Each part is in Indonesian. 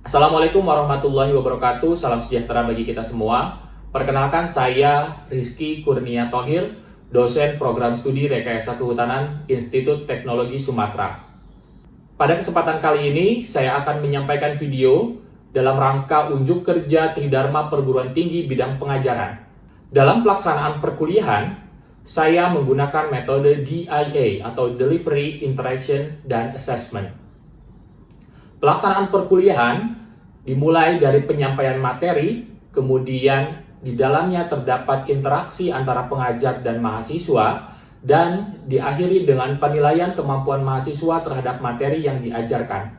Assalamualaikum warahmatullahi wabarakatuh. Salam sejahtera bagi kita semua. Perkenalkan, saya Rizky Kurnia Thohir, dosen program studi Rekayasa Kehutanan Institut Teknologi Sumatera. Pada kesempatan kali ini, saya akan menyampaikan video dalam rangka unjuk kerja Tridharma Perguruan Tinggi bidang pengajaran. Dalam pelaksanaan perkuliahan, saya menggunakan metode DIA atau Delivery, Interaction, dan Assessment. Pelaksanaan perkuliahan dimulai dari penyampaian materi, kemudian di dalamnya terdapat interaksi antara pengajar dan mahasiswa, dan diakhiri dengan penilaian kemampuan mahasiswa terhadap materi yang diajarkan.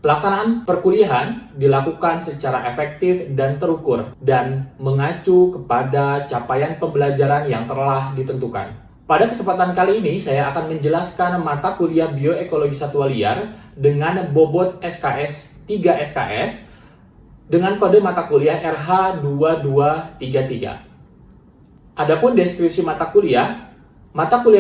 Pelaksanaan perkuliahan dilakukan secara efektif dan terukur dan mengacu kepada capaian pembelajaran yang telah ditentukan. Pada kesempatan kali ini, saya akan menjelaskan mata kuliah Bioekologi Satwa Liar dengan bobot SKS 3 SKS dengan kode mata kuliah RH2233. Adapun deskripsi mata kuliah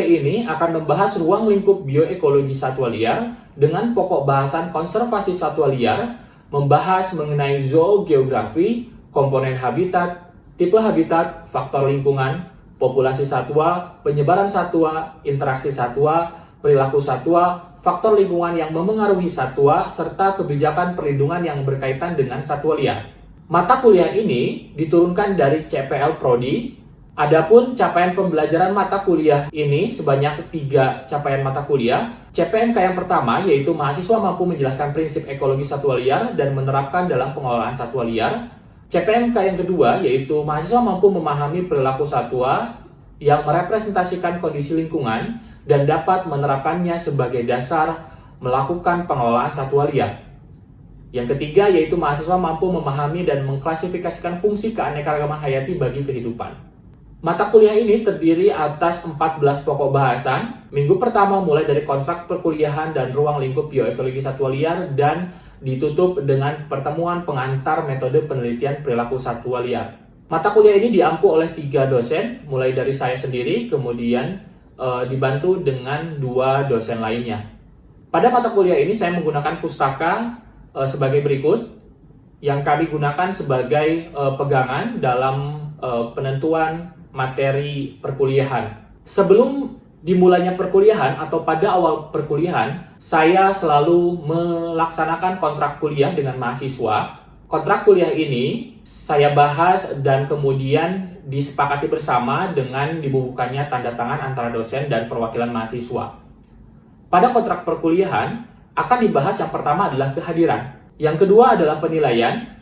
ini akan membahas ruang lingkup bioekologi satwa liar dengan pokok bahasan konservasi satwa liar, membahas mengenai zoogeografi, komponen habitat, tipe habitat, faktor lingkungan, populasi satwa, penyebaran satwa, interaksi satwa, perilaku satwa, faktor lingkungan yang memengaruhi satwa, serta kebijakan perlindungan yang berkaitan dengan satwa liar. Mata kuliah ini diturunkan dari CPL Prodi. Adapun capaian pembelajaran mata kuliah ini sebanyak 3 capaian mata kuliah. CPNK yang pertama yaitu mahasiswa mampu menjelaskan prinsip ekologi satwa liar dan menerapkan dalam pengelolaan satwa liar. CPNK yang kedua yaitu mahasiswa mampu memahami perilaku satwa yang merepresentasikan kondisi lingkungan dan dapat menerapkannya sebagai dasar melakukan pengelolaan satwa liar. Yang ketiga yaitu mahasiswa mampu memahami dan mengklasifikasikan fungsi keanekaragaman hayati bagi kehidupan. Mata kuliah ini terdiri atas 14 pokok bahasan. Minggu pertama mulai dari kontrak perkuliahan dan ruang lingkup bioekologi satwa liar dan ditutup dengan pertemuan pengantar metode penelitian perilaku satwa liar. Mata kuliah ini diampu oleh 3 dosen, mulai dari saya sendiri, kemudian dibantu dengan 2 dosen lainnya. Pada mata kuliah ini saya menggunakan pustaka sebagai berikut, yang kami gunakan sebagai pegangan dalam penentuan materi perkuliahan. Sebelum dimulainya perkuliahan atau pada awal perkuliahan, saya selalu melaksanakan kontrak kuliah dengan mahasiswa. Kontrak kuliah ini saya bahas dan kemudian disepakati bersama dengan dibubuhkannya tanda tangan antara dosen dan perwakilan mahasiswa. Pada kontrak perkuliahan akan dibahas yang pertama adalah kehadiran. Yang kedua adalah penilaian.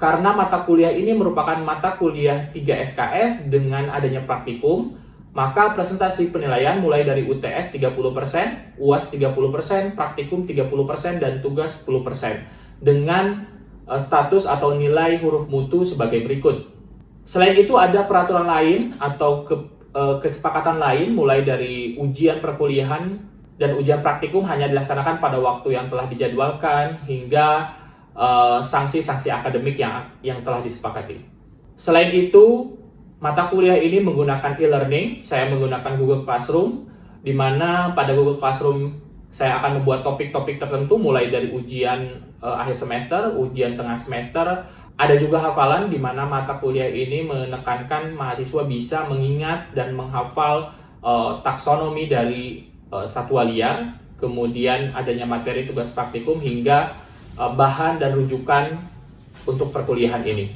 Karena mata kuliah ini merupakan mata kuliah 3 SKS dengan adanya praktikum, maka presentasi penilaian mulai dari UTS 30%, UAS 30%, praktikum 30%, dan tugas 10%. Dengan status atau nilai huruf mutu sebagai berikut. Selain itu ada peraturan lain atau kesepakatan lain mulai dari ujian perkuliahan dan ujian praktikum hanya dilaksanakan pada waktu yang telah dijadwalkan hingga sanksi-sanksi akademik yang telah disepakati. Selain itu, mata kuliah ini menggunakan e-learning. Saya menggunakan Google Classroom, di mana pada Google Classroom saya akan membuat topik-topik tertentu mulai dari ujian akhir semester, ujian tengah semester. Ada juga hafalan, di mana mata kuliah ini menekankan mahasiswa bisa mengingat dan menghafal taksonomi dari satwa liar, kemudian adanya materi tugas praktikum hingga bahan dan rujukan untuk perkuliahan ini.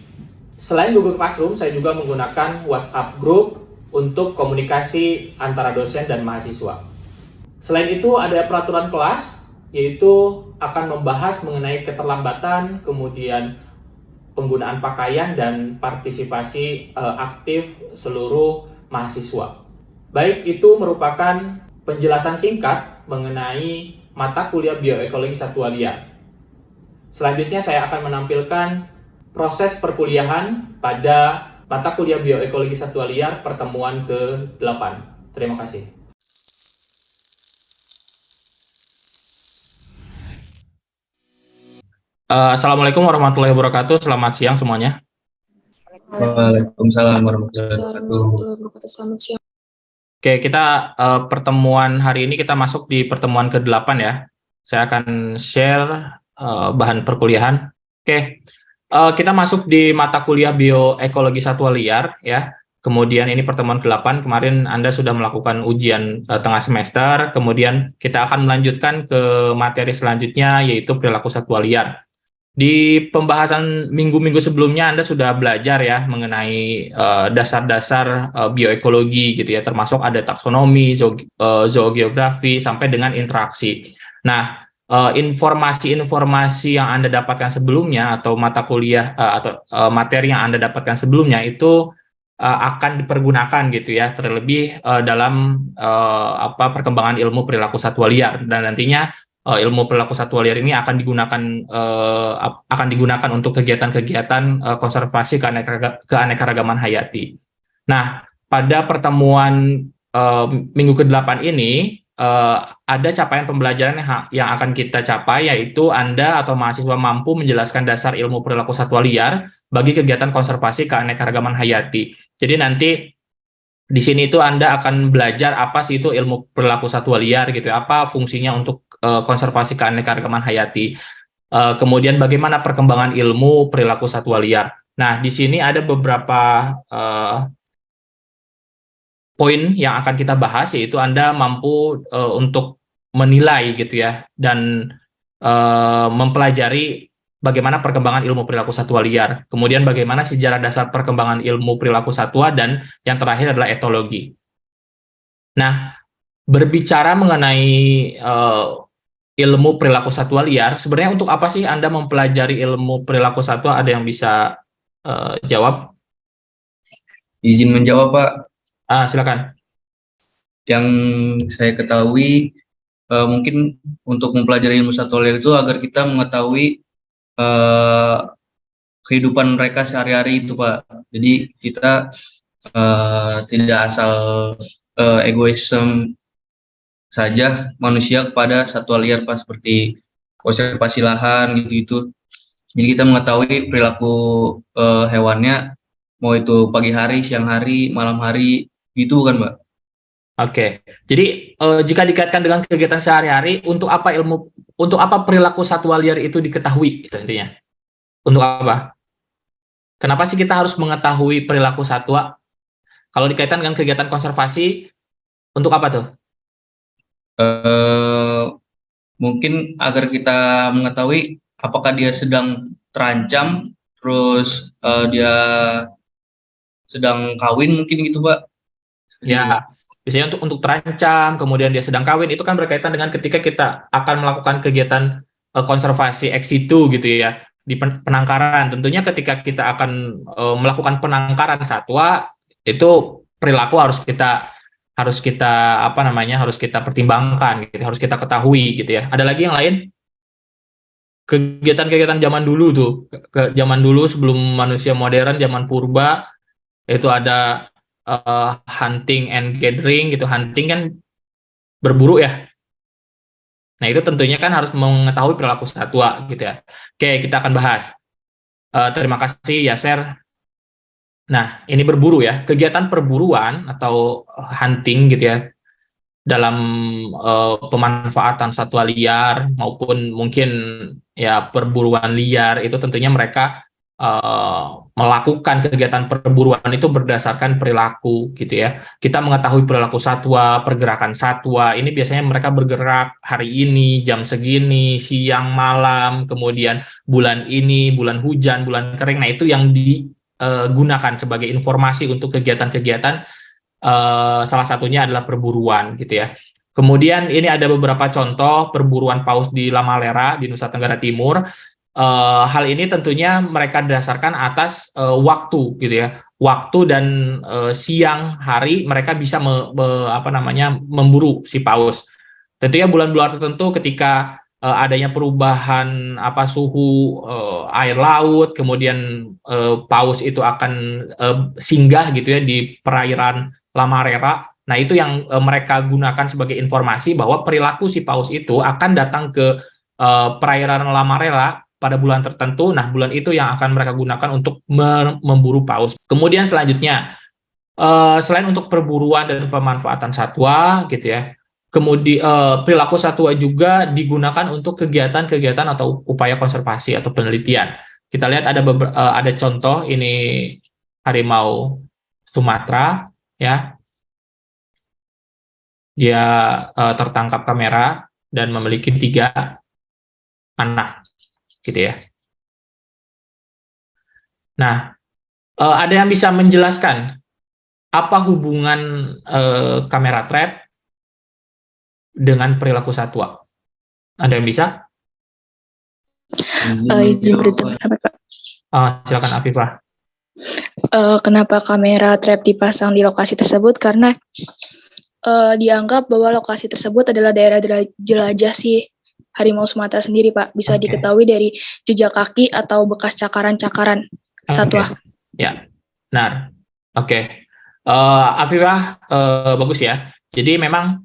Selain Google Classroom, saya juga menggunakan WhatsApp Group untuk komunikasi antara dosen dan mahasiswa. Selain itu ada peraturan kelas, yaitu akan membahas mengenai keterlambatan, kemudian penggunaan pakaian dan partisipasi aktif seluruh mahasiswa. Baik, itu merupakan penjelasan singkat mengenai mata kuliah bioekologi satwa liar. Selanjutnya saya akan menampilkan proses perkuliahan pada mata kuliah bioekologi satwa liar pertemuan ke-8. Terima kasih. Assalamualaikum warahmatullahi wabarakatuh. Selamat siang semuanya. Waalaikumsalam warahmatullahi wabarakatuh. Selamat siang. Oke, kita pertemuan hari ini kita masuk di pertemuan ke-8 ya. Saya akan share bahan perkuliahan. Oke, kita masuk di mata kuliah bioekologi satwa liar ya. Kemudian ini pertemuan ke-8, kemarin Anda sudah melakukan ujian tengah semester, kemudian kita akan melanjutkan ke materi selanjutnya yaitu perilaku satwa liar. Di pembahasan minggu-minggu sebelumnya Anda sudah belajar ya mengenai dasar-dasar bioekologi gitu ya, termasuk ada taksonomi, zoogeografi sampai dengan interaksi. Nah, informasi-informasi yang Anda dapatkan sebelumnya atau mata kuliah atau materi yang Anda dapatkan sebelumnya itu akan dipergunakan gitu ya, terlebih dalam perkembangan ilmu perilaku satwa liar, dan nantinya ilmu perilaku satwa liar ini akan digunakan untuk kegiatan-kegiatan konservasi keanekaragaman hayati. Nah, pada pertemuan minggu ke-8 ini ada capaian pembelajaran yang akan kita capai, yaitu Anda atau mahasiswa mampu menjelaskan dasar ilmu perilaku satwa liar bagi kegiatan konservasi keanekaragaman hayati. Jadi nanti di sini itu Anda akan belajar apa sih itu ilmu perilaku satwa liar gitu ya, apa fungsinya untuk konservasi keanekaragaman hayati. Kemudian bagaimana perkembangan ilmu perilaku satwa liar. Nah, di sini ada beberapa poin yang akan kita bahas, yaitu Anda mampu untuk menilai gitu ya, dan mempelajari bagaimana perkembangan ilmu perilaku satwa liar, kemudian bagaimana sejarah dasar perkembangan ilmu perilaku satwa, dan yang terakhir adalah etologi. Nah, berbicara mengenai ilmu perilaku satwa liar, sebenarnya untuk apa sih Anda mempelajari ilmu perilaku satwa? Ada yang bisa jawab? Izin menjawab, Pak. Silakan. Yang saya ketahui mungkin untuk mempelajari ilmu satwa liar itu agar kita mengetahui kehidupan mereka sehari-hari itu, Pak. Jadi kita tidak asal egoisme saja manusia kepada satwa liar, Pak, seperti konservasi lahan gitu-gitu. Jadi kita mengetahui perilaku hewannya, mau itu pagi hari, siang hari, malam hari, gitu bukan, Mbak? Oke, jadi jika dikaitkan dengan kegiatan sehari-hari, untuk apa perilaku satwa liar itu diketahui, itu intinya. Untuk apa? Kenapa sih kita harus mengetahui perilaku satwa? Kalau dikaitkan dengan kegiatan konservasi, untuk apa tuh? Mungkin agar kita mengetahui apakah dia sedang terancam, terus dia sedang kawin mungkin gitu, Pak. Ya, biasanya untuk terancam, kemudian dia sedang kawin, itu kan berkaitan dengan ketika kita akan melakukan kegiatan konservasi ex situ gitu ya, di penangkaran. Tentunya ketika kita akan melakukan penangkaran satwa, itu perilaku harus kita harus kita pertimbangkan gitu, harus kita ketahui gitu ya. Ada lagi yang lain? Kegiatan-kegiatan zaman dulu tuh, zaman dulu sebelum manusia modern, zaman purba, itu ada hunting and gathering gitu. Hunting kan berburu ya. Nah, itu tentunya kan harus mengetahui perilaku satwa gitu ya. Oke, kita akan bahas. Terima kasih Yaser. Nah, ini berburu ya. Kegiatan perburuan atau hunting gitu ya, dalam pemanfaatan satwa liar maupun mungkin ya perburuan liar, itu tentunya mereka melakukan kegiatan perburuan itu berdasarkan perilaku gitu ya. Kita mengetahui perilaku satwa, pergerakan satwa, ini biasanya mereka bergerak hari ini, jam segini, siang, malam, kemudian bulan ini, bulan hujan, bulan kering. Nah, itu yang digunakan sebagai informasi untuk kegiatan-kegiatan, salah satunya adalah perburuan gitu ya. Kemudian ini ada beberapa contoh perburuan paus di Lamalera di Nusa Tenggara Timur. Hal ini tentunya mereka dasarkan atas waktu gitu ya, waktu, dan siang hari mereka bisa memburu si paus. Tentunya bulan-bulan tertentu ketika adanya perubahan suhu air laut, kemudian paus itu akan singgah gitu ya di perairan Lamarera. Nah, itu yang mereka gunakan sebagai informasi bahwa perilaku si paus itu akan datang ke perairan Lamarera pada bulan tertentu. Nah, bulan itu yang akan mereka gunakan untuk memburu paus. Kemudian selanjutnya, selain untuk perburuan dan pemanfaatan satwa gitu ya, Kemudian perilaku satwa juga digunakan untuk kegiatan-kegiatan atau upaya konservasi atau penelitian. Kita lihat ada contoh ini harimau Sumatera, ya, dia tertangkap kamera dan memiliki 3 anak, gitu ya. Nah, ada yang bisa menjelaskan apa hubungan kamera trap dengan perilaku satwa? Ada yang bisa? Izin berpendapat, Pak. Silakan Afifah. Kenapa kamera trap dipasang di lokasi tersebut? Karena dianggap bahwa lokasi tersebut adalah daerah jelajah si harimau Sumatera sendiri, Pak. Bisa Oke. diketahui dari jejak kaki atau bekas cakaran-cakaran satwa. Ya, benar. Oke. Afifah, bagus ya. Jadi memang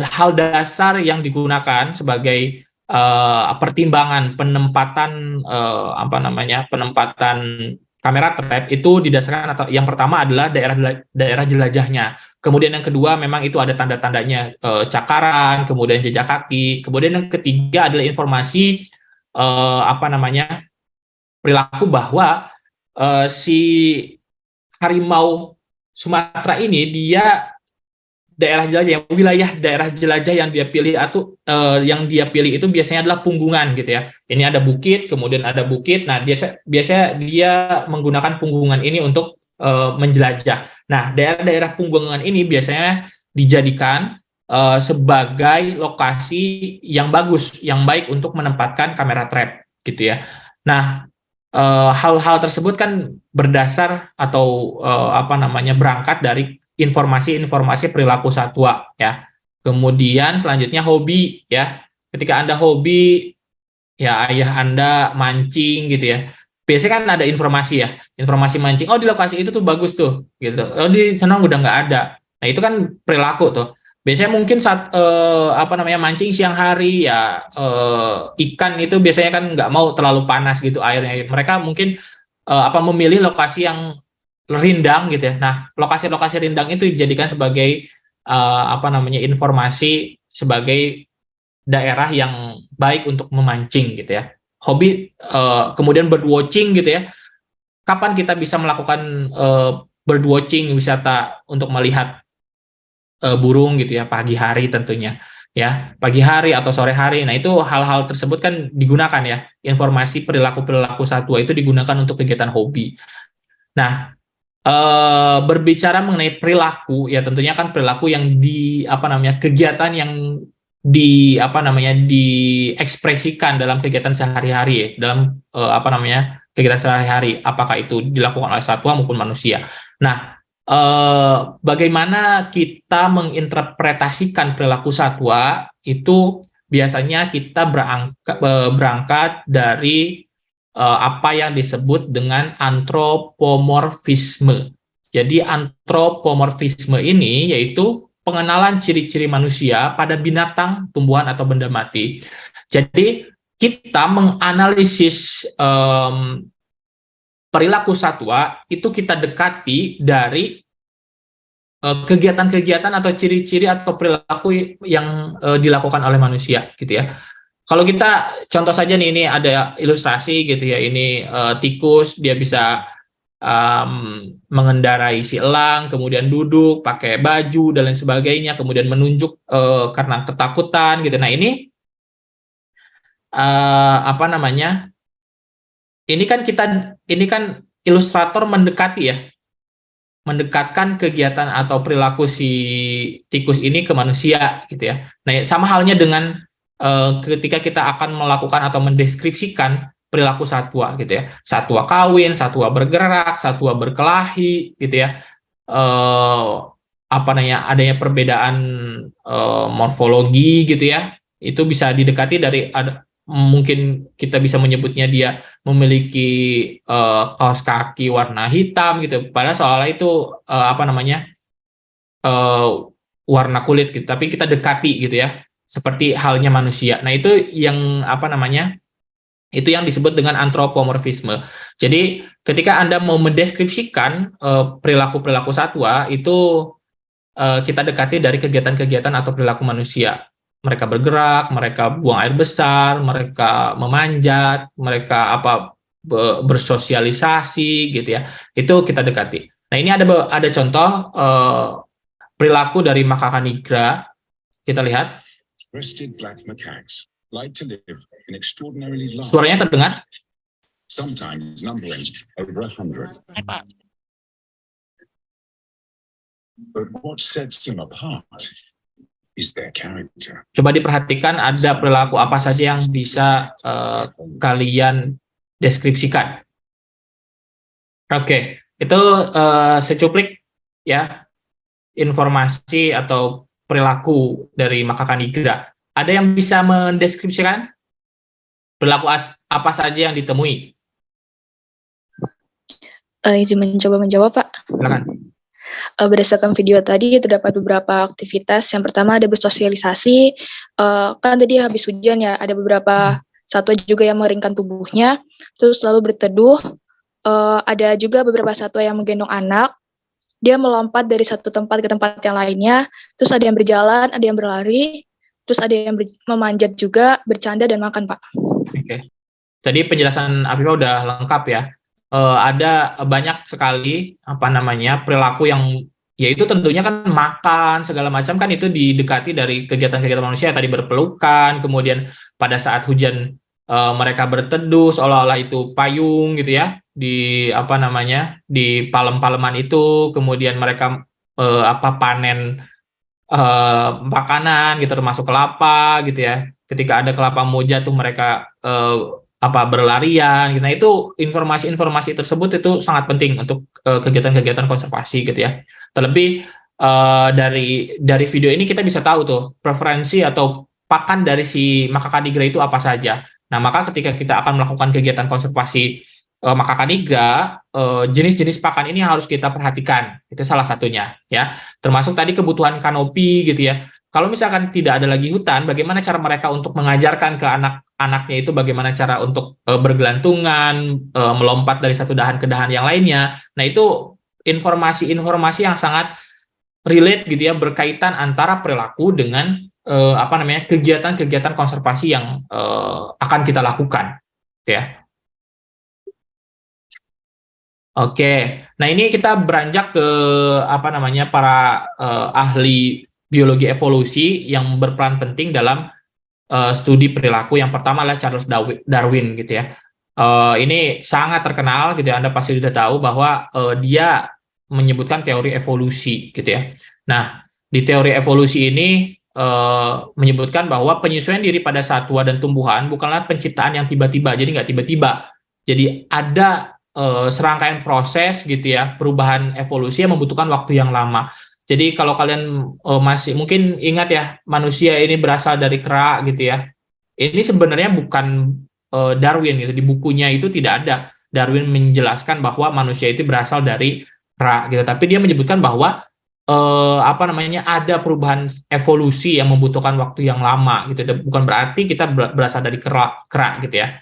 hal dasar yang digunakan sebagai pertimbangan penempatan penempatan kamera trap itu didasarkan, atau yang pertama adalah daerah jelajahnya. Kemudian yang kedua memang itu ada tanda-tandanya, cakaran, kemudian jejak kaki. Kemudian yang ketiga adalah informasi perilaku bahwa si harimau Sumatera ini dia wilayah daerah jelajah yang dia pilih itu biasanya adalah punggungan, gitu ya. Ini ada bukit, kemudian ada bukit. Nah, biasanya dia menggunakan punggungan ini untuk menjelajah. Nah, daerah-daerah punggungan ini biasanya dijadikan sebagai lokasi yang bagus, yang baik untuk menempatkan kamera trap, gitu ya. Nah, hal-hal tersebut kan berdasar atau berangkat dari informasi-informasi perilaku satwa, ya. Kemudian selanjutnya hobi, ya. Ketika Anda hobi, ya, ayah Anda mancing, gitu ya. Biasanya kan ada informasi, ya, informasi mancing. Oh, di lokasi itu tuh bagus tuh, gitu. Oh, di sana udah nggak ada. Nah, itu kan perilaku tuh. Biasanya mungkin saat mancing siang hari, ya, ikan itu biasanya kan nggak mau terlalu panas gitu airnya. Mereka mungkin memilih lokasi yang rindang, gitu ya. Nah, lokasi-lokasi rindang itu dijadikan sebagai informasi sebagai daerah yang baik untuk memancing, gitu ya. Hobi, kemudian bird watching, gitu ya. Kapan kita bisa melakukan bird watching, wisata untuk melihat burung, gitu ya? Pagi hari tentunya, ya, pagi hari atau sore hari. Nah, itu hal-hal tersebut kan digunakan, ya, informasi perilaku satwa itu digunakan untuk kegiatan hobi. Nah, berbicara mengenai perilaku, ya, tentunya kan perilaku yang kegiatan yang diekspresikan dalam kegiatan sehari-hari, ya, dalam kegiatan sehari-hari, apakah itu dilakukan oleh satwa maupun manusia. Nah, bagaimana kita menginterpretasikan perilaku satwa itu biasanya kita berangkat dari apa yang disebut dengan antropomorfisme. Jadi antropomorfisme ini yaitu pengenalan ciri-ciri manusia pada binatang, tumbuhan, atau benda mati. Jadi kita menganalisis perilaku satwa itu kita dekati dari kegiatan-kegiatan atau ciri-ciri atau perilaku yang dilakukan oleh manusia, gitu ya. Kalau kita contoh saja nih, ini ada ilustrasi, gitu ya. Ini tikus, dia bisa mengendarai si elang, kemudian duduk, pakai baju dan lain sebagainya, kemudian menunjuk karena ketakutan, gitu. Nah, ini ini kan ilustrator mendekati, ya, mendekatkan kegiatan atau perilaku si tikus ini ke manusia, gitu ya. Nah, sama halnya dengan ketika kita akan melakukan atau mendeskripsikan perilaku satwa, gitu ya. Satwa kawin, satwa bergerak, satwa berkelahi, gitu ya. Adanya perbedaan morfologi, gitu ya. Itu bisa didekati dari mungkin kita bisa menyebutnya dia memiliki kaos kaki warna hitam, gitu. Padahal soalnya itu warna kulit, gitu. Tapi kita dekati, gitu ya, seperti halnya manusia. Nah, itu yang itu yang disebut dengan antropomorfisme. Jadi ketika Anda mau mendeskripsikan perilaku-perilaku satwa itu kita dekati dari kegiatan-kegiatan atau perilaku manusia. Mereka bergerak, mereka buang air besar, mereka memanjat, mereka bersosialisasi gitu ya. Itu kita dekati. Nah, ini ada contoh perilaku dari makaka nigra. Kita lihat. Suaranya terdengar? Sometimes numbering over 100. But what sets them apart is their character. Coba diperhatikan ada perilaku apa saja yang bisa kalian deskripsikan. Oke, itu secuplik ya informasi atau perilaku dari makaka nigra. Ada yang bisa mendeskripsikan perilaku apa saja yang ditemui? Izin mencoba menjawab, Pak. Silakan. Berdasarkan video tadi terdapat beberapa aktivitas. Yang pertama ada bersosialisasi. Kan tadi habis hujan ya, ada beberapa satwa juga yang mengeringkan tubuhnya, terus lalu berteduh. Ada juga beberapa satwa yang menggendong anak. Dia melompat dari satu tempat ke tempat yang lainnya. Terus ada yang berjalan, ada yang berlari, terus ada yang memanjat juga, bercanda dan makan, Pak. Oke. Tadi penjelasan Afifah udah lengkap ya. Ada banyak sekali perilaku yang yaitu tentunya kan makan segala macam kan itu didekati dari kegiatan-kegiatan manusia tadi berpelukan, kemudian pada saat hujan mereka berteduh seolah-olah itu payung gitu ya di di palem-paleman itu, kemudian mereka panen makanan gitu termasuk kelapa gitu ya. Ketika ada kelapa mau jatuh mereka berlarian gitu. Nah, itu informasi-informasi tersebut itu sangat penting untuk kegiatan-kegiatan konservasi gitu ya. Terlebih dari video ini kita bisa tahu tuh preferensi atau pakan dari si makaka nigra itu apa saja. Nah, maka ketika kita akan melakukan kegiatan konservasi makaka nigra, jenis-jenis pakan ini harus kita perhatikan. Itu salah satunya ya. Termasuk tadi kebutuhan kanopi gitu ya. Kalau misalkan tidak ada lagi hutan, bagaimana cara mereka untuk mengajarkan ke anak-anaknya itu bagaimana cara untuk bergelantungan, melompat dari satu dahan ke dahan yang lainnya. Nah, itu informasi-informasi yang sangat relate gitu ya, berkaitan antara perilaku dengan kegiatan-kegiatan konservasi yang akan kita lakukan, ya. Oke, nah ini kita beranjak ke para ahli biologi evolusi yang berperan penting dalam studi perilaku. Yang pertama adalah Charles Darwin gitu ya. Ini sangat terkenal gitu ya. Anda pasti sudah tahu bahwa dia menyebutkan teori evolusi gitu ya. Nah, di teori evolusi ini menyebutkan bahwa penyesuaian diri pada satwa dan tumbuhan bukanlah penciptaan yang tiba-tiba. Jadi nggak tiba-tiba. Jadi ada serangkaian proses gitu ya, perubahan evolusi yang membutuhkan waktu yang lama. Jadi kalau kalian masih mungkin ingat ya, manusia ini berasal dari kera gitu ya. Ini sebenarnya bukan Darwin gitu. Di bukunya itu tidak ada Darwin menjelaskan bahwa manusia itu berasal dari kera gitu. Tapi dia menyebutkan bahwa ada perubahan evolusi yang membutuhkan waktu yang lama gitu. Bukan berarti kita berasal dari kera gitu ya.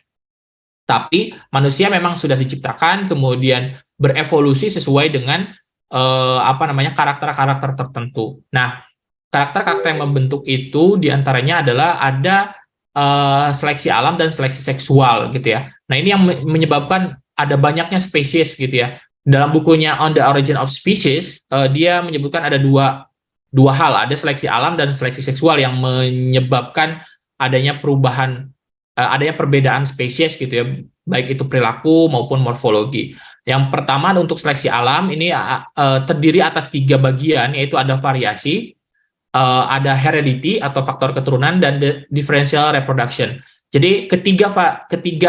Tapi manusia memang sudah diciptakan kemudian berevolusi sesuai dengan karakter-karakter tertentu. Nah, karakter-karakter yang membentuk itu diantaranya adalah ada seleksi alam dan seleksi seksual gitu ya. Nah, ini yang menyebabkan ada banyaknya spesies gitu ya. Dalam bukunya On the Origin of Species, dia menyebutkan ada dua hal, ada seleksi alam dan seleksi seksual yang menyebabkan adanya perubahan, adanya perbedaan spesies gitu ya, baik itu perilaku maupun morfologi. Yang pertama untuk seleksi alam ini terdiri atas 3 bagian, yaitu ada variasi, ada heredity atau faktor keturunan, dan differential reproduction. Jadi ketiga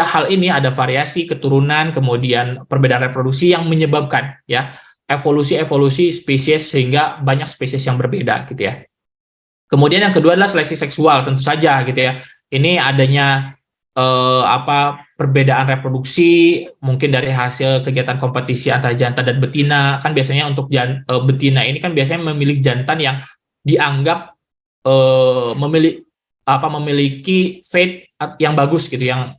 hal ini ada variasi, keturunan, kemudian perbedaan reproduksi yang menyebabkan ya evolusi spesies sehingga banyak spesies yang berbeda gitu ya. Kemudian yang kedua adalah seleksi seksual, tentu saja gitu ya. Ini adanya perbedaan reproduksi mungkin dari hasil kegiatan kompetisi antara jantan dan betina. Kan biasanya untuk betina ini kan biasanya memilih jantan yang dianggap memiliki fate yang bagus gitu, yang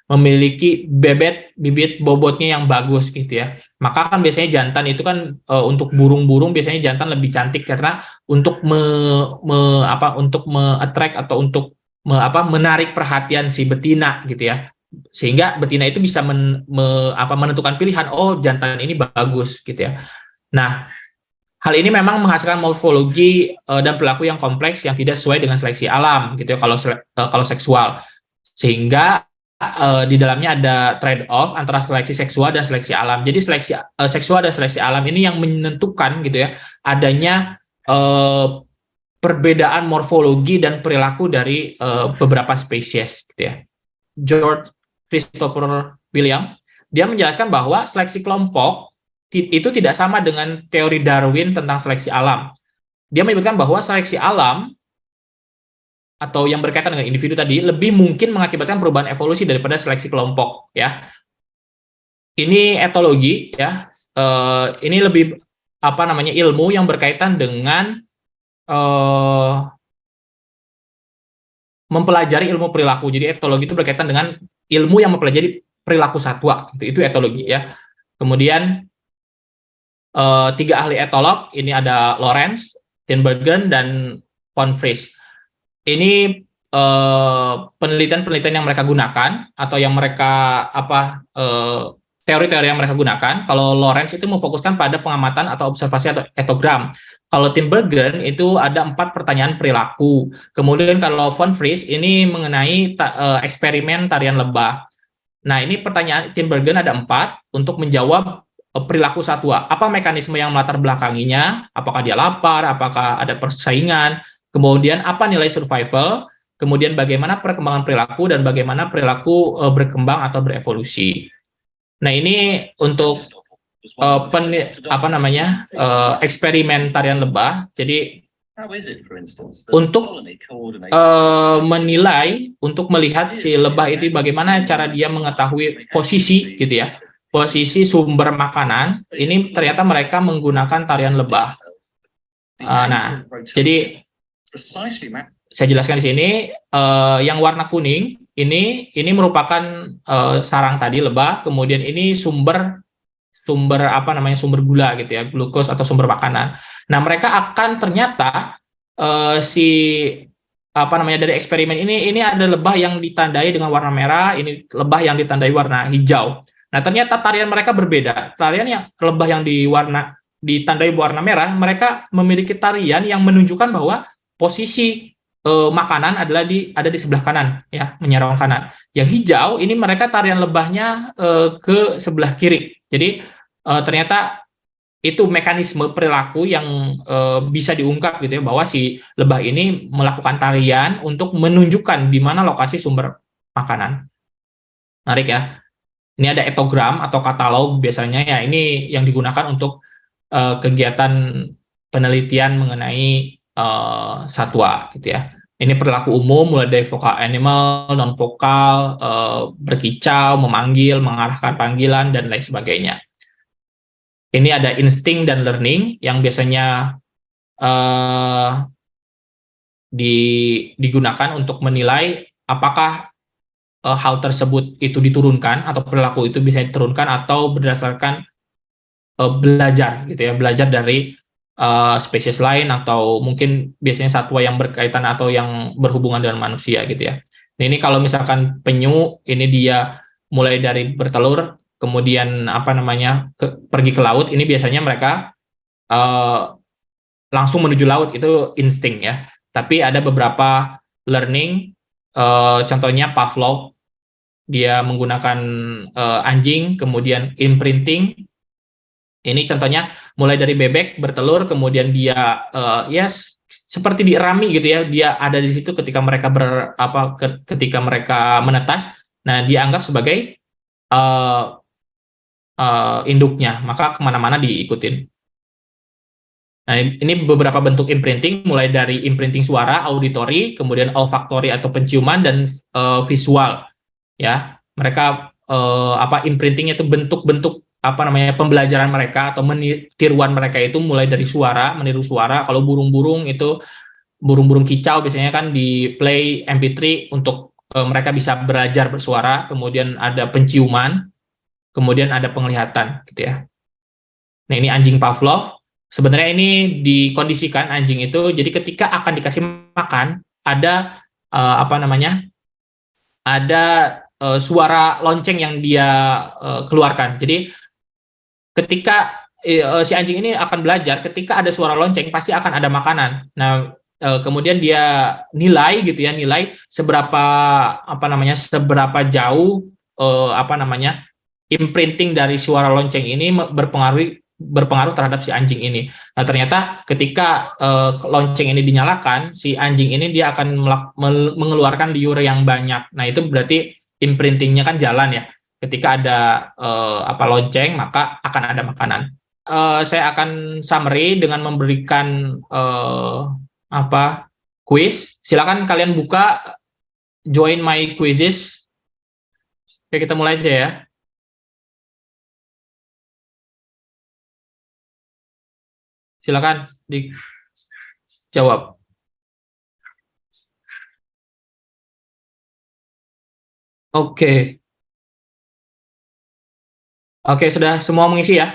memiliki bibit bobotnya yang bagus gitu ya. Maka kan biasanya jantan itu kan untuk burung-burung biasanya jantan lebih cantik karena untuk untuk attract atau untuk menarik perhatian si betina gitu ya. Sehingga betina itu bisa menentukan pilihan, oh jantan ini bagus gitu ya. Nah, hal ini memang menghasilkan morfologi dan perilaku yang kompleks yang tidak sesuai dengan seleksi alam gitu ya kalau seksual. Sehingga di dalamnya ada trade off antara seleksi seksual dan seleksi alam. Jadi seleksi seksual dan seleksi alam ini yang menentukan gitu ya adanya perbedaan morfologi dan perilaku dari beberapa spesies gitu ya. George Christopher William dia menjelaskan bahwa seleksi kelompok itu tidak sama dengan teori Darwin tentang seleksi alam. Dia menyebutkan bahwa seleksi alam atau yang berkaitan dengan individu tadi lebih mungkin mengakibatkan perubahan evolusi daripada seleksi kelompok ya. Ini etologi ya. Ini lebih ilmu yang berkaitan dengan mempelajari ilmu perilaku. Jadi etologi itu berkaitan dengan ilmu yang mempelajari perilaku satwa. Itu etologi ya. Kemudian 3 ahli etolog ini ada Lawrence, Tinbergen, dan von Fries. Ini penelitian-penelitian yang mereka gunakan atau yang mereka teori-teori yang mereka gunakan. Kalau Lawrence itu memfokuskan pada pengamatan atau observasi atau etogram. Kalau Tinbergen itu ada 4 pertanyaan perilaku. Kemudian kalau von Fries ini mengenai eksperimen tarian lebah. Nah, ini pertanyaan Tinbergen ada 4 untuk menjawab perilaku satwa. Apa mekanisme yang melatar belakanginya? Apakah dia lapar? Apakah ada persaingan? Kemudian apa nilai survival? Kemudian bagaimana perkembangan perilaku dan bagaimana perilaku berkembang atau berevolusi. Nah, ini untuk eksperimen tarian lebah. Jadi untuk menilai, untuk melihat si lebah itu bagaimana cara dia mengetahui posisi gitu ya. Posisi sumber makanan, ini ternyata mereka menggunakan tarian lebah. Nah, jadi saya jelaskan di sini, yang warna kuning ini merupakan sarang tadi lebah, kemudian ini sumber gula gitu ya, glukos atau sumber makanan. Nah, mereka akan ternyata dari eksperimen ini ada lebah yang ditandai dengan warna merah, ini lebah yang ditandai warna hijau. Nah, ternyata tarian mereka berbeda. Tarian yang lebah yang ditandai warna merah, mereka memiliki tarian yang menunjukkan bahwa posisi makanan ada di sebelah kanan, ya, menyerang kanan. Yang hijau ini mereka tarian lebahnya ke sebelah kiri. Jadi ternyata itu mekanisme perilaku yang bisa diungkap gitu ya, bahwa si lebah ini melakukan tarian untuk menunjukkan di mana lokasi sumber makanan. Menarik ya. Ini ada etogram atau katalog biasanya ya, ini yang digunakan untuk kegiatan penelitian mengenai satwa gitu ya. Ini perilaku umum mulai dari vokal animal, non vokal, berkicau, memanggil, mengarahkan panggilan dan lain sebagainya. Ini ada insting dan learning yang biasanya digunakan untuk menilai apakah hal tersebut itu diturunkan atau perilaku itu bisa diturunkan atau berdasarkan belajar gitu ya, belajar dari spesies lain atau mungkin biasanya satwa yang berkaitan atau yang berhubungan dengan manusia gitu ya. Nah, ini kalau misalkan penyu ini dia mulai dari bertelur kemudian pergi ke laut, ini biasanya mereka langsung menuju laut, itu insting ya. Tapi ada beberapa learning, contohnya Pavlov, dia menggunakan anjing, kemudian imprinting. Ini contohnya mulai dari bebek bertelur, kemudian dia seperti dirami gitu ya, dia ada di situ ketika mereka ketika mereka menetas. Nah, dianggap sebagai induknya, maka kemana-mana diikutin. Nah, ini beberapa bentuk imprinting, mulai dari imprinting suara, auditory, kemudian olfaktori atau penciuman, dan visual. Ya, mereka imprintingnya itu bentuk-bentuk pembelajaran mereka atau tiruan mereka itu mulai dari suara, meniru suara. Kalau burung-burung itu burung-burung kicau biasanya kan di play MP3 untuk mereka bisa belajar bersuara, kemudian ada penciuman, kemudian ada penglihatan gitu ya. Nah, ini anjing Pavlov. Sebenarnya ini dikondisikan anjing itu, jadi ketika akan dikasih makan, ada ada suara lonceng yang dia keluarkan. Jadi ketika si anjing ini akan belajar, ketika ada suara lonceng pasti akan ada makanan. Nah, kemudian dia nilai gitu ya, nilai seberapa seberapa jauh imprinting dari suara lonceng ini berpengaruh terhadap si anjing ini. Nah, ternyata ketika lonceng ini dinyalakan, si anjing ini dia akan mengeluarkan liur yang banyak. Nah, itu berarti imprintingnya kan jalan ya. Ketika ada lonceng, maka akan ada makanan. Saya akan summary dengan memberikan quiz. Silakan kalian buka join my quizzes. Oke, kita mulai aja ya. Silakan dijawab. Oke. Oke, sudah semua mengisi ya?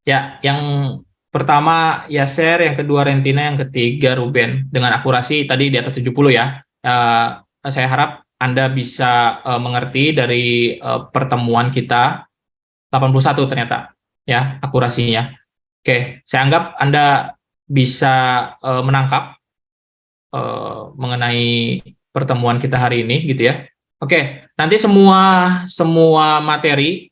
Ya, yang pertama Yaser, yang kedua Rentina, yang ketiga Ruben. Dengan akurasi tadi di atas 70 ya. Saya harap Anda bisa mengerti dari pertemuan kita 81 ternyata ya akurasinya. Oke, saya anggap Anda bisa menangkap mengenai pertemuan kita hari ini gitu ya. Oke, nanti semua materi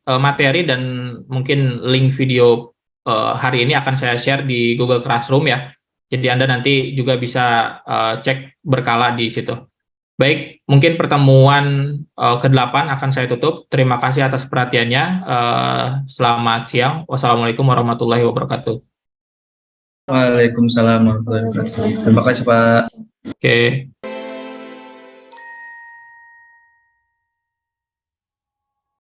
dan mungkin link video hari ini akan saya share di Google Classroom ya. Jadi Anda nanti juga bisa cek berkala di situ. Baik, mungkin pertemuan ke-8 akan saya tutup. Terima kasih atas perhatiannya. Selamat siang. Wassalamualaikum warahmatullahi wabarakatuh. Waalaikumsalam warahmatullahi wabarakatuh. Terima kasih, Pak. Oke.